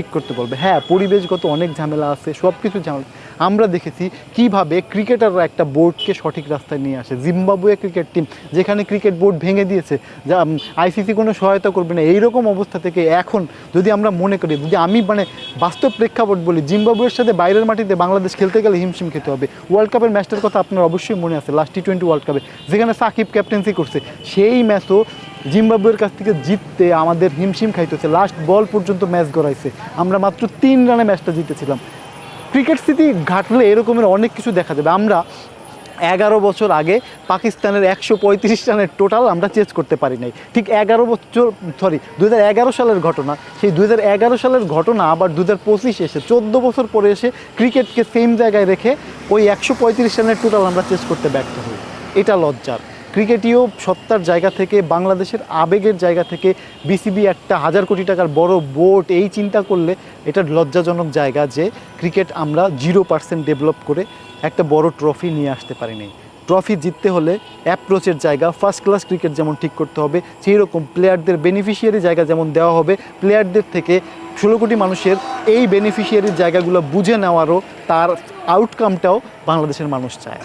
ঠিক করতে বলবে। হ্যাঁ, পরিবেশগত অনেক ঝামেলা আছে, সব কিছু ঝামেলা। আমরা দেখেছি কিভাবে ক্রিকেটাররা একটা বোর্ডকে সঠিক রাস্তায় নিয়ে আসে। জিম্বাবুয়ে ক্রিকেট টিম যেখানে ক্রিকেট বোর্ড ভেঙে দিয়েছে, যা আইসিসি কোনো সহায়তা করবে না, এইরকম অবস্থা থেকে এখন যদি আমরা মনে করি, যদি আমি বাস্তব প্রেক্ষাপট বলি, জিম্বাবুয়ের সাথে বাইরের মাটিতে বাংলাদেশ খেলতে গেলে হিমশিম খেতে হবে। ওয়ার্ল্ড কাপের ম্যাচটার কথা আপনার অবশ্যই মনে আছে, লাস্ট T20 ওয়ার্ল্ড কাপে যেখানে সাকিব ক্যাপ্টেন্সি করছে, সেই ম্যাচও জিম্বাবুয়ের কাছ থেকে জিততে আমাদের হিমশিম খাইতেছে, লাস্ট বল পর্যন্ত ম্যাচ গড়াইছে, আমরা মাত্র 3 রানে ম্যাচটা জিতেছিলাম। ক্রিকেট স্মৃতি ঘাটলে এরকমের অনেক কিছু দেখা যাবে। আমরা 11 বছর আগে পাকিস্তানের 135 রানের টোটাল আমরা চেঞ্জ করতে পারি নাই। ঠিক 2011 সালের ঘটনা, সেই 2011 সালের ঘটনা আবার 2025 এসে 14 বছর পরে এসে ক্রিকেটকে সেম জায়গায় রেখে ওই 135 রানের টোটাল আমরা চেঞ্জ করতে ব্যর্থ হই। এটা লজ্জার। ক্রিকেটীয় সত্তার জায়গা থেকে, বাংলাদেশের আবেগের জায়গা থেকে বিসিবি একটা 1000 কোটি টাকার বড় বোর্ড এই চিন্তা করলে এটা লজ্জাজনক জায়গা যে ক্রিকেট আমরা 0% ডেভেলপ করে একটা বড় ট্রফি নিয়ে আসতে পারিনি। ট্রফি জিততে হলে অ্যাপ্রোচের জায়গা, ফার্স্ট ক্লাস ক্রিকেট যেমন ঠিক করতে হবে, সেই রকম প্লেয়ারদের বেনিফিশিয়ারি জায়গা যেমন দেওয়া হবে, প্লেয়ারদের থেকে 16 কোটি মানুষের এই বেনিফিশিয়ারির জায়গাগুলো বুঝে নেওয়ারও তার আউটকামটাও বাংলাদেশের মানুষ চায়।